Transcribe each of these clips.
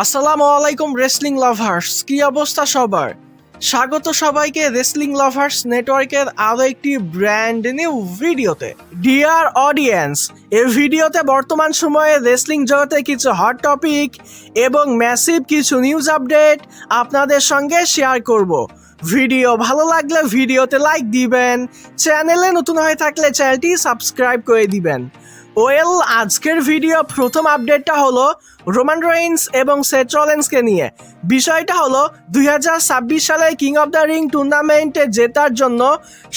আসসালামু আলাইকুম wrestling lovers, কি অবস্থা সবার? স্বাগত সবাইকে রেসলিং লাভার্স নেটওয়ার্কের আরো একটি ব্র্যান্ড নিউ ভিডিওতে। ডিয়ার অডিয়েন্স, এই ভিডিওতে বর্তমান সময়ে রেসলিং জগতে কিছু হট টপিক এবং ম্যাসিভ কিছু নিউজ আপডেট আপনাদের সঙ্গে শেয়ার করব। ভিডিও ভালো লাগলে ভিডিওতে লাইক দিবেন, চ্যানেলে নতুন হয়ে থাকলে চ্যানেলটি সাবস্ক্রাইব করে দিবেন। আজকের ভিডিও প্রথম আপডেটটা হলো রোমান রেইন্স এবং সেথ রলিন্সকে নিয়ে। বিষয়টা হলো 2026 সালে কিং অফ দ্য রিং টুর্নামেন্টে জেতার জন্য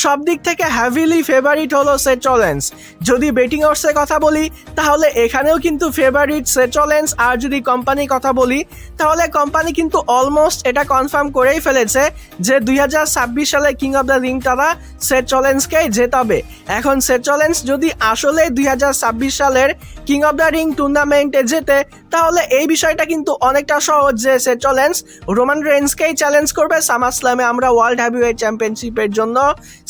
সব দিক থেকে হ্যাভিলি ফেভারিট হলো সেথ রলিন্স। যদি বেটিং অর্সের কথা বলি তাহলে এখানেও কিন্তু ফেভারিট সেথ রলিন্স, আর যদি কোম্পানির কথা বলি তাহলে কোম্পানি কিন্তু অলমোস্ট এটা কনফার্ম করেই ফেলেছে যে 2026 সালে কিং অফ দ্য রিং তারা সেথ রলিন্সকে জেতাবে। এখন সেথ রলিন্স যদি আসলে 2026 সালের কিং অফ দ্য রিং টুর্নামেন্টে জেতে তাহলে এই বিষয়টা কিন্তু অনেকটা সহজ যে সেথ রলিন্স রোমান রেইন্সকেই চ্যালেঞ্জ করবে সামারস্ল্যামে। আমরা ওয়ার্ল্ড হেভিওয়েট চ্যাম্পিয়নশিপের জন্য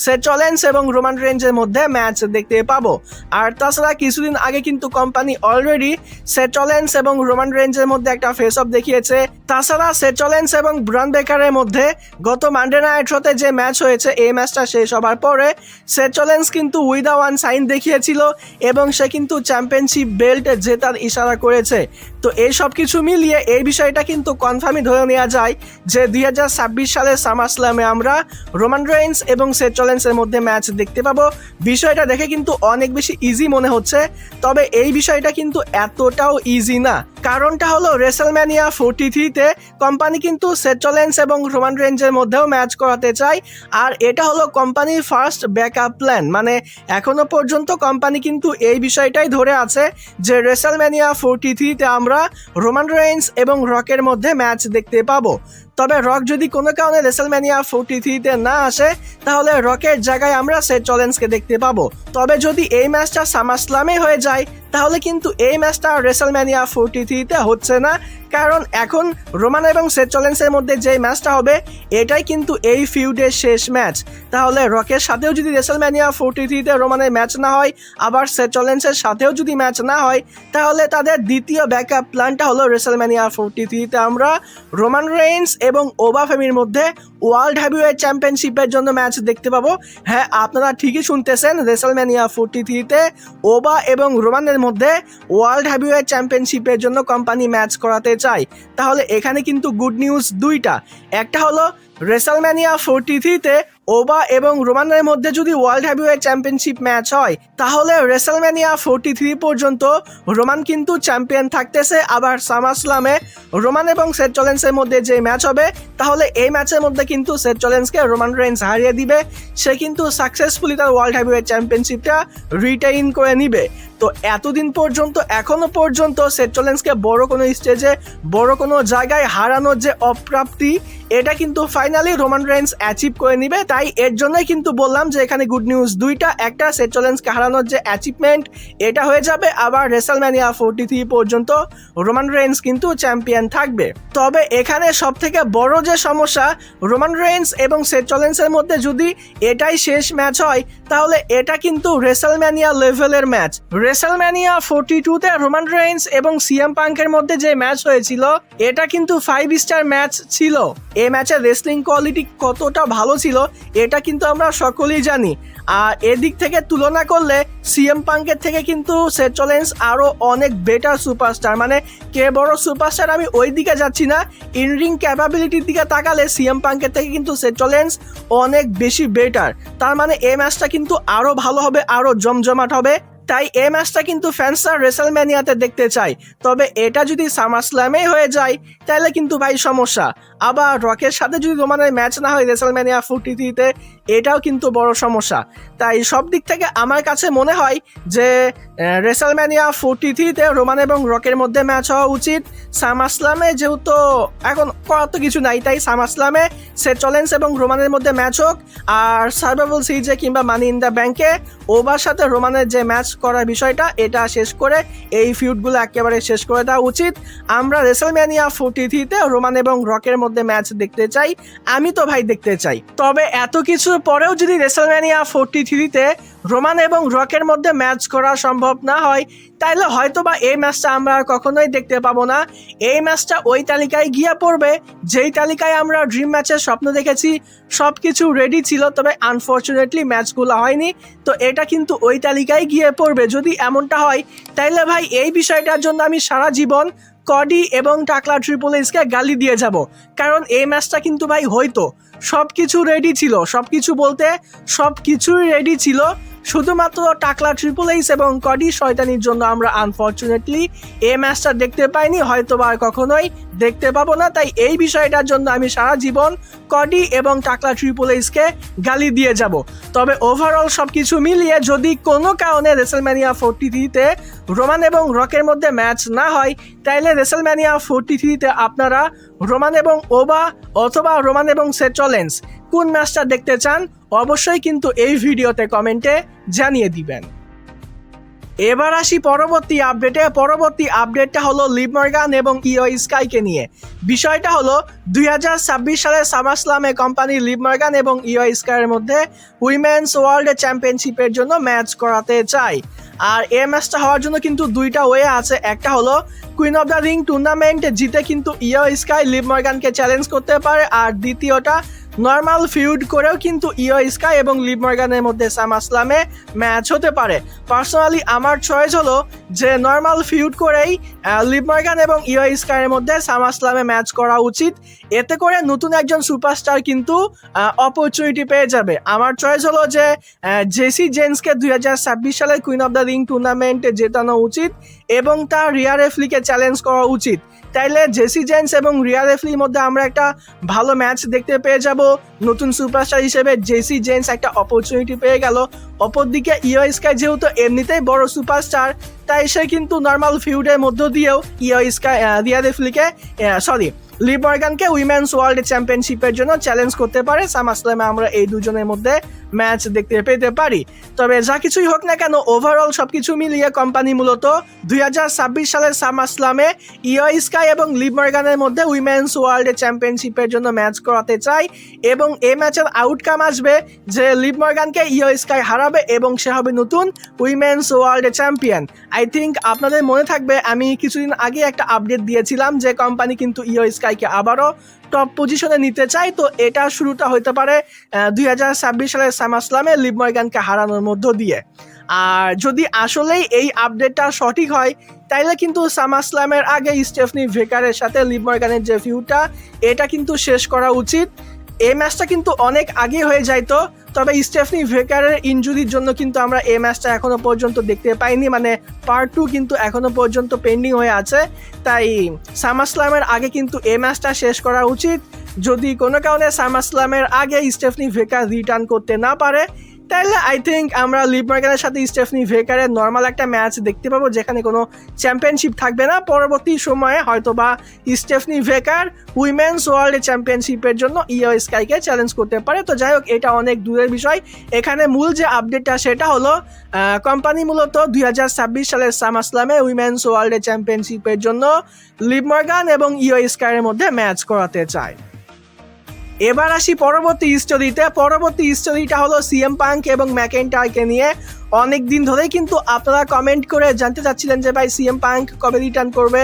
সেথ রলিন্স এবং রোমান রেইন্সের মধ্যে ম্যাচ দেখতে পাবো। আর তাছাড়া কিছুদিন আগে কিন্তু কোম্পানি অলরেডি সেথ রলিন্স এবং রোমান রেইন্সের মধ্যে একটা ফেস অফ দেখিয়েছে। তাছাড়া সেথ রলিন্স এবং ব্রন বেকারের মধ্যে গত মানডে নাইট শোতে যে ম্যাচ হয়েছে, এই ম্যাচটা শেষ হবার পরে সেথ রলিন্স কিন্তু উইথ ওয়ান সাইন দেখিয়েছিল এবং সে কিন্তু চ্যাম্পিয়নশিপ বেল্ট জেতার ইশারা করেছে। তো এই সব কিছু মিলিয়ে এই বিষয়টা কিন্তু কনফার্মই ধরে নেওয়া যায় যে 2026 সালের সামারস্ল্যামে আমরা রোমান রেইন্স এবং সেথ রলিন্সের মধ্যে ম্যাচ দেখতে পাবো। বিষয়টা দেখে কিন্তু অনেক বেশি ইজি মনে হচ্ছে, তবে এই বিষয়টা কিন্তু এতটাও ইজি না। কারণটা হলো রেসলম্যানিয়া 43-তে কোম্পানি কিন্তু সেথ রলিন্স এবং রোমান রেইন্সের মধ্যেও ম্যাচ করাতে চায়, আর এটা হলো কোম্পানির ফার্স্ট ব্যাকআপ প্ল্যান। মানে এখনো পর্যন্ত কোম্পানি কিন্তু এই বিষয়টাই ধরে আছে যে রেসলম্যানিয়া 43-তে আমরা রোমান রেইন্স এবং রকের মধ্যে ম্যাচ দেখতে পাবো। তবে রক যদি কোনো কারণে রেসলম্যানিয়া 43-তে না আসে তাহলে রকের জায়গায় আমরা সেথ রলিন্সকে দেখতে পাবো। তবে যদি এই ম্যাচটা সামারস্ল্যামে হয়ে যায় তাহলে কিন্তু এই ম্যাচটা রেসলম্যানিয়া 43-তে হচ্ছে না, কারণ এখন রোমান এবং সেথ রলিন্সের মধ্যে যে ম্যাচটা হবে এটাই কিন্তু এই ফিউডের শেষ ম্যাচ। তাহলে রকের সাথেও যদি রেসলম্যানিয়া 43-তে রোমানের ম্যাচ না হয়, আবার সেথ রলিন্সের সাথেও যদি ম্যাচ না হয়, তাহলে তাদের দ্বিতীয় ব্যাকআপ প্ল্যানটা হলো রেসলম্যানিয়া 43-তে আমরা রোমান রেইন্স এবং ওবা ফেমির মধ্যে ওয়ার্ল্ড হেভিওয়েট চ্যাম্পিয়নশিপের জন্য ম্যাচ দেখতে পাবো। হ্যাঁ, আপনারা ঠিকই শুনতেছেন, রেসলম্যানিয়া 43-তে ওবা এবং রোমানের মধ্যে ওয়ার্ল্ড হেভিওয়েট চ্যাম্পিয়নশিপের জন্য কোম্পানি ম্যাচ করাতে চায়। তাহলে এখানে কিন্তু গুড নিউজ দুইটা। একটা হলো রেসলম্যানিয়া 43-তে ওবা এবং রোমানের মধ্যে যদি ওয়ার্ল্ড হেভিওয়েট চ্যাম্পিয়নশিপ ম্যাচ হয় তাহলে রেসলম্যানিয়া 43 পর্যন্ত রোমান কিন্তু চ্যাম্পিয়ন থাকতেছে। আবার সামারস্ল্যামে রোমান এবং সেথ রলিন্সের মধ্যে যে ম্যাচ হবে তাহলে এই ম্যাচের মধ্যে কিন্তু সেথ রলিন্সকে রোমান রেইন্স হারিয়ে দিবে, সে কিন্তু সাকসেসফুলি তার ওয়ার্ল্ড হেভিওয়েট চ্যাম্পিয়নশিপটা রিটেইন করে নিবে। তো এতদিন পর্যন্ত এখনো পর্যন্ত সেথ রলিন্সকে বড় কোনো স্টেজে বড় কোনো জায়গায় হারানোর যে অপ্রাপ্তি, এটা কিন্তু ফাইনালি রোমান রেইন্স অ্যাচিভ করে নিবে। তাই এর জন্যই কিন্তু বললাম যে এখানে গুড নিউজ দুইটা। একটা, সেথ রলিন্সকে হারানোর যে অ্যাচিভমেন্ট এটা হয়ে যাবে, আবার রেসলম্যানিয়া 43 পর্যন্ত রোমান রেইন্স কিন্তু চ্যাম্পিয়ন থাকবে। তবে এখানে সব থেকে বড় যে সমস্যা, রোমান রেইন্স এবং সেথ রলিন্সের মধ্যে যদি এটাই শেষ ম্যাচ হয় তাহলে এটা কিন্তু রেসলম্যানিয়া লেভেলের ম্যাচ। রেসলম্যানিয়া 42-তে রোমান রেইন্স এবং সিএম পাঙ্কের মধ্যে যে ম্যাচ হয়েছিল এটা কিন্তু 5 স্টার ম্যাচ ছিল। এই ম্যাচের রেসলিং কোয়ালিটি কতটা ভালো ছিল এটা কিন্তু আমরা সকলেই জানি। আর এদিক থেকে তুলনা করলে সিএম পাঙ্কের থেকে কিন্তু সেথ রলিন্স আরও অনেক বেটার সুপারস্টার। মানে কে বড় সুপারস্টার আমি ওই দিকে যাচ্ছি না, ইন রিং ক্যাপাবিলিটির দিকে তাকালে সিএম পাঙ্কের থেকে কিন্তু সেথ রলিন্স অনেক বেশি বেটার। তার মানে এই ম্যাচটা কিন্তু আরও ভালো হবে, আরও জমজমাট হবে। তাই এই ম্যাচটা কিন্তু ফ্যান্সরা রেসলম্যানিয়াতে দেখতে চায়। তবে এটা যদি সামারস্ল্যামেই হয়ে যায় তাহলে কিন্তু ভাই সমস্যা। আবার রকের সাথে যদি রোমানের ম্যাচ না হয় রেসলম্যানিয়া 43-তে, এটাও কিন্তু বড় সমস্যা। তাই সব দিক থেকে আমার কাছে মনে হয় যে রেসলম্যানিয়া 43-তে রোমান এবং রকের মধ্যে ম্যাচ হওয়া উচিত। সামারস্ল্যামে যেহেতু এখন কত কিছু নাই, তাই সামারস্ল্যামে সেথ রলিন্স এবং রোমানের মধ্যে ম্যাচ হোক, আর সার্ভাইভাল সিরিজে কিংবা মানি ইন দ্য ব্যাংকে ওবার সাথে রোমানের যে ম্যাচ করার বিষয়টা এটা শেষ করে এই ফিউডগুলো একেবারে শেষ করে দেওয়া উচিত। আমরা রেসলম্যানিয়া 43-তে রোমান এবং রকের মধ্যে ম্যাচ দেখতে চাই, আমি তো ভাই দেখতে চাই। তবে এত কিছু কিছুর পরেও যদি রেসলম্যানিয়া 43-তে রোমান এবং রকের মধ্যে ম্যাচ করা সম্ভব না হয়, তাইলে হয়তোবা এই ম্যাচটা আমরা কখনোই দেখতে পাবো না। এই ম্যাচটা ওই তালিকায় গিয়ে পড়বে যেই তালিকায় আমরা ড্রিম ম্যাচের স্বপ্ন দেখেছি, সব কিছু রেডি ছিল, তবে আনফর্চুনেটলি ম্যাচগুলো হয়নি। তো এটা কিন্তু ওই তালিকায় গিয়ে পড়বে। যদি এমনটা হয় তাইলে ভাই এই বিষয়টার জন্য আমি সারা জীবন কডি এবং টাকলা ট্রিপল এইচকে গালি দিয়ে যাব, কারণ এই ম্যাচটা কিন্তু ভাই হয়তো সব কিছু রেডি ছিল। সব কিছু বলতে সব কিছুই রেডি ছিল, শুধুমাত্র টাকলা ট্রিপল এইচ এবং কডি শয়তানির জন্য আমরা আনফর্চুনেটলি এই ম্যাচটা দেখতে পাইনি, হয়তো বা কখনোই দেখতে পাবো না। তাই এই বিষয়টার জন্য আমি সারা জীবন কডি এবং টাকলা ট্রিপল এইচকে গালি দিয়ে যাব। তবে ওভারঅল সব কিছু মিলিয়ে যদি কোনো কারণে রেসলম্যানিয়া 43-তে রোমান এবং রকের মধ্যে ম্যাচ না হয়, তাইলে রেসলম্যানিয়া 43-তে আপনারা রোমান এবং ওবা অথবা রোমান এবং সেথ রলিন্স কোন ম্যাচটা দেখতে চান অবশ্যই কিন্তু এই ভিডিওতে কমেন্টে জানিয়ে দিবেন। এবার আসি পরবর্তী আপডেটে। পরবর্তী আপডেটটা হলো লিভ মর্গান এবং ইও স্কাইকে নিয়ে। বিষয়টা হলো 2026 সালে সামারস্লামে কোম্পানি লিভ মর্গান এবং ইও স্কাইয়ের মধ্যে উইমেন্স ওয়ার্ল্ড চ্যাম্পিয়নশিপের জন্য ম্যাচ করাতে চায়। আর এই ম্যাচটা হওয়ার জন্য কিন্তু দুইটা ওয়ে আছে। একটা হলো queen of the ring tournament জিতে কিন্তু ইও স্কাই লিভ মর্গানকে চ্যালেঞ্জ করতে পারে, আর দ্বিতীয়টা নর্মাল ফিউড করেও কিন্তু ইও স্কাই এবং লিভ মর্গানের মধ্যে সামারস্লামে ম্যাচ হতে পারে। পার্সোনালি আমার চয়েস হলো যে নর্মাল ফিউড করেই লিভ মর্গান এবং ইও স্কাইয়ের মধ্যে সামারস্লামে ম্যাচ করা উচিত। এতে করে নতুন একজন সুপারস্টার কিন্তু অপরচুনিটি পেয়ে যাবে। আমার চয়েস হলো যে জেসি জেন্সকে 2026 সালে কুইন অফ দ্য রিং টুর্নামেন্টে জেতানো উচিত এবং তার রিয়া রেফলিকে চ্যালেঞ্জ করা উচিত। তাইলে জেসি জেন্স এবং রিয়া রেফলির মধ্যে আমরা একটা ভালো ম্যাচ দেখতে পেয়ে যাব। নতুন সুপারস্টার হিসেবে জেসি জেন্স একটা অপরচুনিটি পেয়ে গেল। অপরদিকে ইও স্কাই যেহেতু এমনিতেই বড় সুপারস্টার, তাই সে কিন্তু নর্মাল ফিউডের মধ্য দিয়েও ইও স্কাই রিয়া রেফলিকে লিভ মর্গানকে উইমেন্স ওয়ার্ল্ড চ্যাম্পিয়নশিপের জন্য চ্যালেঞ্জ করতে পারে। সামারস্লামে আমরা এই দুজনের মধ্যে ম্যাচ দেখতে পেতে পারি। তবে যা কিছুই হোক না কেন, ওভারঅল সবকিছু মিলিয়ে কোম্পানি মূলত 2026 সালের সামারস্লামে ইও স্কাই এবং লিভ মর্গানের মধ্যে উইমেন্স ওয়ার্ল্ড চ্যাম্পিয়নশিপের জন্য ম্যাচ করাতে চায় এবং এই ম্যাচের আউটকাম আসবে যে লিভ মর্গানকে ইও স্কাই হারাবে এবং সে হবে নতুন women's world champion. I think আপনাদের মনে থাকবে আমি কিছুদিন আগে একটা আপডেট দিয়েছিলাম যে কোম্পানি কিন্তু ইও স্কাইকে আবারও টপ পজিশনে নিতে চাই। তো এটা শুরুটা হতে পারে 2026 সালের সামারস্লামে লিভ মর্গানকে হারানোর মধ্য দিয়ে। আর যদি আসলেই এই আপডেটটা সঠিক হয়, তাইলে কিন্তু সামারস্লামের আগে স্টেফনি ভেকারের সাথে লিভ মর্গানের যে ফিউডটা, এটা কিন্তু শেষ করা উচিত। এই ম্যাচটা কিন্তু অনেক আগে হয়ে যাইতো, তবে স্টেফনি ভেকারের ইনজুরির জন্য কিন্তু আমরা এই ম্যাচটা এখনো পর্যন্ত দেখতে পাইনি, মানে পার্ট 2 কিন্তু এখনো পর্যন্ত পেন্ডিং হয়ে আছে। তাই সামারস্লামের আগে কিন্তু এই ম্যাচটা শেষ করা উচিত। যদি কোনো কারণে সামারস্লামের আগে স্টেফনি ভেকার রিটার্ন করতে না পারে, তাহলে আই থিঙ্ক আমরা লিভ মর্গানের সাথে স্টেফনি ভেকারের নর্মাল একটা ম্যাচ দেখতে পাবো যেখানে কোনো চ্যাম্পিয়নশিপ থাকবে না। পরবর্তী সময়ে হয়তো বা স্টেফনি ভেকার উইমেন্স ওয়ার্ল্ড চ্যাম্পিয়নশিপের জন্য ইও স্কাইকে চ্যালেঞ্জ করতে পারে। তো যাই হোক, এটা অনেক দূরের বিষয়। এখানে মূল যে আপডেটটা সেটা হলো কোম্পানি মূলত 2026 সালের সামারস্লামে উইমেন্স ওয়ার্ল্ড চ্যাম্পিয়নশিপের জন্য লিভ মর্গান এবং ইও স্কাইয়ের মধ্যে ম্যাচ করাতে চায়। এবার আসি পরবর্তী স্টোরিতে। পরবর্তী স্টোরিটা হলো সিএম পাঙ্ক এবং ম্যাকেন্টারকে নিয়ে। অনেক দিন ধরেই কিন্তু আপনারা কমেন্ট করে জানতে চাচ্ছিলেন যে ভাই সিএম পাঙ্ক কবে রিটার্ন করবে,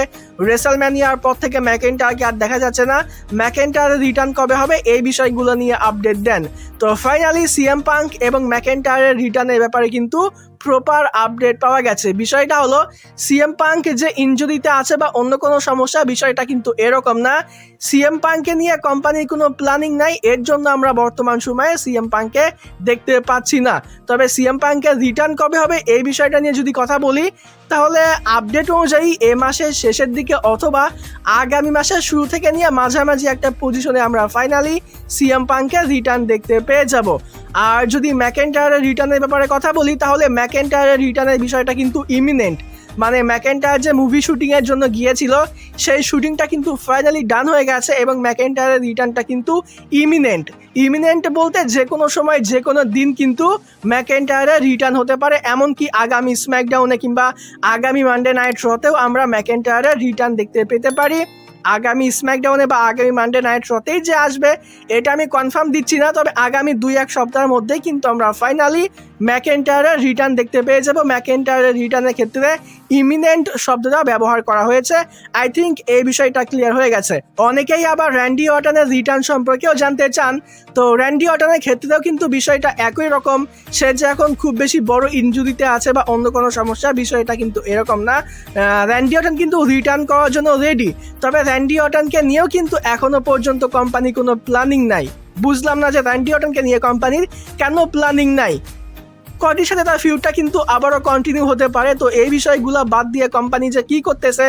রেসলম্যানিয়ার পর থেকে ম্যাকেন্টারকে আর দেখা যাচ্ছে না, ম্যাকেন্টারের রিটার্ন কবে হবে, এই বিষয়গুলো নিয়ে আপডেট দেন। তো ফাইনালি সিএম পাঙ্ক এবং ম্যাকেন্টারের রিটার্নের ব্যাপারে কিন্তু প্রপার আপডেট পাওয়া গেছে। বিষয়টা হলো সিএম পাঙ্ক যে ইনজুরিতে আছে বা অন্য কোনো সমস্যা, বিষয়টা কিন্তু এরকম না। সিএম পাঙ্ককে নিয়ে কোম্পানির কোনো প্ল্যানিং নাই, এর জন্য আমরা বর্তমান সময়ে সিএম পাঙ্ককে দেখতে পাচ্ছি না। তবে সিএম পাঙ্কের রিটার্ন কবে হবে এই বিষয়টা নিয়ে যদি কথা বলি, তাহলে আপডেট অনুযায়ী এ মাসের শেষের দিকে অথবা আগামী মাসের শুরু থেকে নিয়ে মাঝামাঝি একটা পজিশনে আমরা ফাইনালি সিএম পাঙ্কের রিটার্ন দেখতে পেয়ে যাব। আর যদি ম্যাকেন্টায়ারের রিটার্নের ব্যাপারে কথা বলি, তাহলে ম্যাকেন্টায়ারের রিটার্নের বিষয়টা কিন্তু ইমিনেন্ট। মানে ম্যাকেন্টায়ার যে মুভি শুটিংয়ের জন্য গিয়েছিল, সেই শুটিংটা কিন্তু ফাইনালি ডান হয়ে গেছে এবং ম্যাকেন্টায়ারের রিটার্নটা কিন্তু ইমিনেন্ট বলতে যে কোনো সময় যে কোনো দিন কিন্তু ম্যাকেন্টায়ারের রিটার্ন হতে পারে। এমনকি আগামী স্ম্যাকডাউনে কিংবা আগামী মানডে নাইট শোতেও আমরা ম্যাকেন্টায়ারের রিটার্ন দেখতে পেতে পারি। আগামী স্ম্যাকডাউনে বা আগামী মানডে নাইট শোতেই যে আসবে এটা আমি কনফার্ম দিচ্ছি না, তবে আগামী 2-1 সপ্তাহের মধ্যেই কিন্তু আমরা ফাইনালি ম্যাকেন্টায়ারের রিটার্ন দেখতে পেয়ে যাব। ম্যাকেন্টায়ারের রিটার্নের ক্ষেত্রে ইমিনেন্ট শব্দটা ব্যবহার করা হয়েছে। আই থিঙ্ক এই বিষয়টা ক্লিয়ার হয়ে গেছে। অনেকেই আবার র্যান্ডি অর্টনের রিটার্ন সম্পর্কেও জানতে চান। তো র্যান্ডি অর্টনের ক্ষেত্রেও কিন্তু বিষয়টা একই রকম। সে যে এখন খুব বেশি বড় ইনজুরিতে আছে বা অন্য কোনো সমস্যা, বিষয়টা কিন্তু এরকম না। র্যান্ডি অর্টন কিন্তু রিটার্ন করার জন্য রেডি, তবে র্যান্ডি অর্টনকে নিয়েও কিন্তু এখনো পর্যন্ত কোম্পানির কোনো প্ল্যানিং নাই। বুঝলাম না যে র্যান্ডি অর্টনকে নিয়ে কোম্পানির কেন প্ল্যানিং নাই। কডির সাথে তার ফিউডটা কিন্তু আবারও কন্টিনিউ হতে পারে। তো এই বিষয়গুলো বাদ দিয়ে কোম্পানি যে কি করতেছে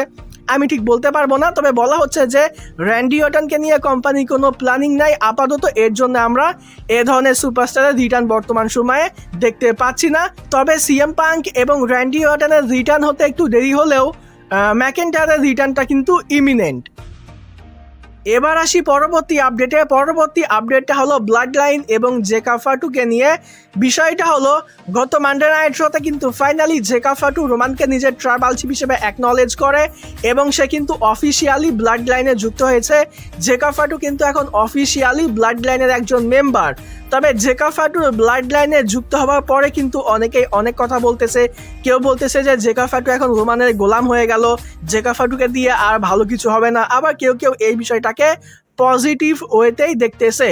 আমি ঠিক বলতে পারবো না, তবে বলা হচ্ছে যে র্যান্ডি অর্টনকে নিয়ে কোম্পানির কোনো প্ল্যানিং নাই আপাতত। এর জন্য আমরা এ ধরনের সুপারস্টারের রিটার্ন বর্তমান সময়ে দেখতে পাচ্ছি না। তবে সিএম পাঙ্ক এবং র্যান্ডি অর্টনের রিটার্ন হতে একটু দেরি হলেও ম্যাকেন্টায়ারের রিটার্নটা কিন্তু ইমিনেন্ট। এবার আসি পরবর্তী আপডেটে। পরবর্তী আপডেটটা হলো ব্লাড লাইন এবং জেকা ফাটুকে নিয়ে। বিষয়টা হলো গত মানডে নাইট শোতে কিন্তু ফাইনালি জেকা ফাটু রোমানকে নিজের ট্রাইবাল চিফ হিসেবে অ্যাকনলেজ করে এবং সে কিন্তু অফিসিয়ালি ব্লাড লাইনে যুক্ত হয়েছে। জেকা ফাটু কিন্তু এখন অফিসিয়ালি ব্লাড লাইনের একজন মেম্বার। তবে জেকা ফাটুর ব্লাড লাইনে যুক্ত হওয়ার পরে কিন্তু অনেকেই অনেক কথা বলতেছে। কেউ বলতেছে যে জেকা ফাটু এখন রোমানের গোলাম হয়ে গেল, জেকা ফাটুকে দিয়ে আর ভালো কিছু হবে না। আবার কেউ কেউ এই বিষয়টাকে পজিটিভ ওয়েতেই দেখতেছে।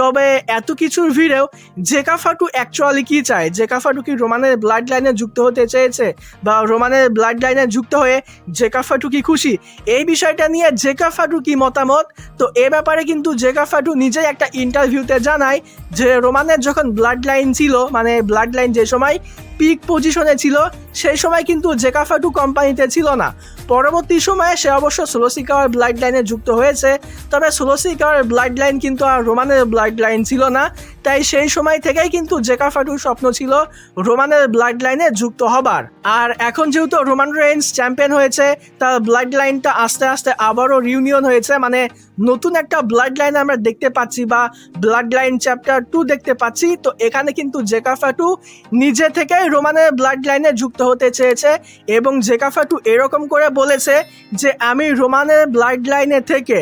তবে এত কিছুর ভিড়েও জেকা ফাটু অ্যাকচুয়ালি কি চায়? জেকা ফাটু কি রোমানের ব্লাড লাইনে যুক্ত হতে চেয়েছে বা রোমানের ব্লাড লাইনে যুক্ত হয়ে জেকা ফাটু কি খুশি? এই বিষয়টা নিয়ে জেকা ফাটু কি মতামত? তো এ ব্যাপারে কিন্তু জেকা ফাটু নিজেই একটা ইন্টারভিউতে জানায় যে রোমানের যখন ব্লাড লাইন ছিল, মানে ব্লাড লাইন যে সময় পিক পজিশনে ছিল সেই সময় কিন্তু জেকা ফাটু কোম্পানিতে ছিল না। পরবর্তী সময়ে সে অবশ্য সোলোসিকাওয়ার ব্লাড লাইনে যুক্ত হয়েছে, তবে সোলোসিকাওয়ার ব্লাড লাইন কিন্তু আর রোমানের ব্লাড লাইন ছিল না। তাই সেই সময় থেকেই কিন্তু জেকা ফাটুর স্বপ্ন ছিল রোমানের ব্লাড লাইনে যুক্ত হবার। আর এখন যেহেতু রোমান রেইন্স চ্যাম্পিয়ন হয়েছে, তার ব্লাড লাইনটা আস্তে আস্তে আবারও রিউনিয়ন হয়েছে, মানে নতুন একটা ব্লাড লাইন আমরা দেখতে পাচ্ছি বা ব্লাড লাইন চ্যাপ্টার 2 দেখতে পাচ্ছি। তো এখানে কিন্তু জেকা ফাটু নিজে থেকেই রোমানের ব্লাড লাইনে যুক্ত হতে চেয়েছে এবং জেকা ফাটু এরকম করে বলেছে যে আমি রোমানের ব্লাড লাইনে থেকে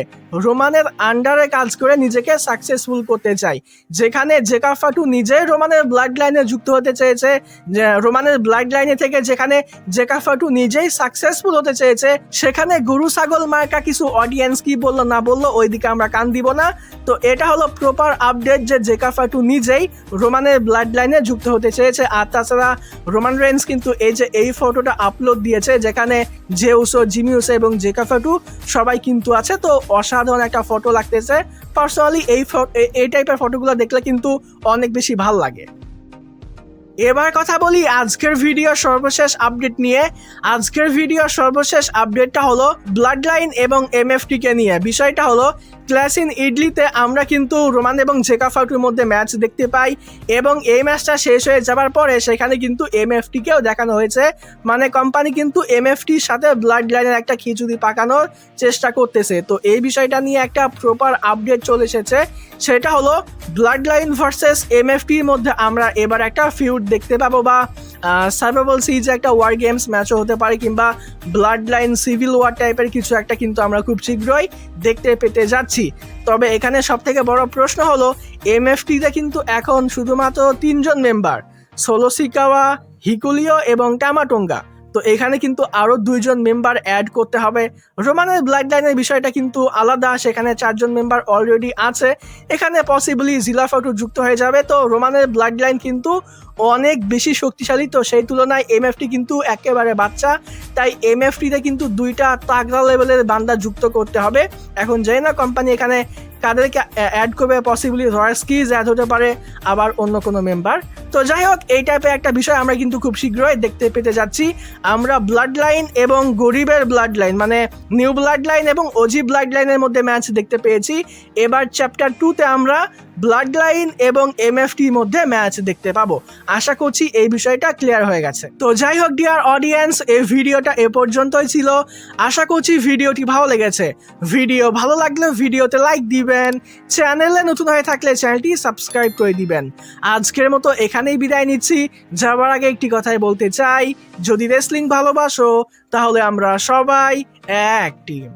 রোমানের আন্ডারে কাজ করে নিজেকে সাকসেসফুল করতে চাই। যেখানে জেকা ফাটু নিজেই রোমানের ব্লাড লাইনে যুক্ত হতে চেয়েছে, যে রোমানের ব্লাড লাইনে থেকে যেখানে জেকা ফাটু নিজেই সাকসেসফুল হতে চেয়েছে, সেখানে গরু ছাগল মার্কা কিছু অডিয়েন্স কি বললো না বললো ওইদিকে আমরা কান দিব না। তো এটা হলো প্রপার আপডেট যে জেকা ফাটু নিজেই রোমানের ব্লাড লাইনে যুক্ত হতে চেয়েছে। আর তাছাড়া রোমান রেইন্স কিন্তু এই ফটোটা আপলোড দিয়েছে যেখানে জেউসো, জিমিউসো এবং জেকা ফাটু সবাই কিন্তু আছে। তো অসাধারণ একটা ফটো লাগতেছে। পার্সোনালি এই টাইপের ফটোগুলো দেখলে কিন্তু অনেক বেশি ভাল লাগে। এবার কথা বলি আজকের ভিডিও সর্বশেষ আপডেট নিয়ে। আজকের ভিডিও সর্বশেষ আপডেটটা হলো ব্লাড লাইন এবং এমএফটিকে নিয়ে। বিষয়টা হলো ক্ল্যাশ ইন ইডলিতে আমরা কিন্তু রোমান এবং জেকা ফাটুর মধ্যে ম্যাচ দেখতে পাই এবং এই ম্যাচটা শেষ হয়ে যাবার পরে সেখানে কিন্তু এমএফটিকেও দেখানো হয়েছে। মানে কোম্পানি কিন্তু এমএফটির সাথে ব্লাড লাইনের একটা খিচুড়ি পাকানোর চেষ্টা করতেছে। তো এই বিষয়টা নিয়ে একটা প্রপার আপডেট চলে এসেছে, সেটা হলো ব্লাড লাইন ভার্সেস এমএফটির মধ্যে আমরা এবার একটা ফিউড দেখতে পাবো বা সার্ভাইভাল সিরিজে একটা ওয়ার গেমস ম্যাচও হতে পারে কিংবা ব্লাড লাইন সিভিল ওয়ার টাইপের কিছু একটা কিন্তু আমরা খুব শীঘ্রই দেখতে পেতে যাচ্ছি। তবে এখানে সবথেকে বড় প্রশ্ন হলো এমএফটিতে কিন্তু এখন শুধুমাত্র 3 জন মেম্বার, সোলোসিকাওয়া, হিকুলিও এবং টামাটোঙ্গা। তো এখানে কিন্তু আরও 2 জন মেম্বার অ্যাড করতে হবে। রোমানের ব্লাড লাইনের বিষয়টা কিন্তু আলাদা, সেখানে 4 জন মেম্বার অলরেডি আছে। এখানে পসিবলি জিলা ফাটু যুক্ত হয়ে যাবে। তো রোমানের ব্লাড লাইন কিন্তু অনেক বেশি শক্তিশালী, তো সেই তুলনায় এমএফটি কিন্তু একেবারে বাচ্চা। তাই এমএফটিতে কিন্তু 2টা তাগড়া লেভেলের বান্দা যুক্ত করতে হবে। এখন জানি না কোম্পানি এখানে কাদেরকে অ্যাড করবে, পসিবলি রয়্যালস্কিজ অ্যাড হতে পারে, আবার অন্য কোনো মেম্বার। তো যাই হোক, এই টাইপের একটা বিষয় আমরা কিন্তু খুব শীঘ্রই দেখতে পেতে যাচ্ছি। আমরা ব্লাড লাইন এবং গরিবের ব্লাড লাইন মানে নিউ ব্লাড লাইন এবং ওজি ব্লাড লাইনের মধ্যে ম্যাচ দেখতে পেয়েছি। এবার চ্যাপ্টার 2তে আমরা ব্লাড লাইন এবং এমএফটির মধ্যে ম্যাচ দেখতে পাবো। আশা করছি এই বিষয়টা ক্লিয়ার হয়ে গেছে। তো যাই হোক ডিয়ার অডিয়েন্স, এই ভিডিওটা এ পর্যন্তই ছিল। আশা করছি ভিডিওটি ভালো লেগেছে। ভিডিও ভালো লাগলে ভিডিওতে লাইক দিবেন, চ্যানেলে নতুন হয়ে থাকলে চ্যানেলটি সাবস্ক্রাইব করে দিবেন। আজকের মতো এখানেই বিদায় নিচ্ছি। যাবার আগে একটি কথাই বলতে চাই, যদি রেসলিং ভালোবাসো তাহলে আমরা সবাই এক টিম।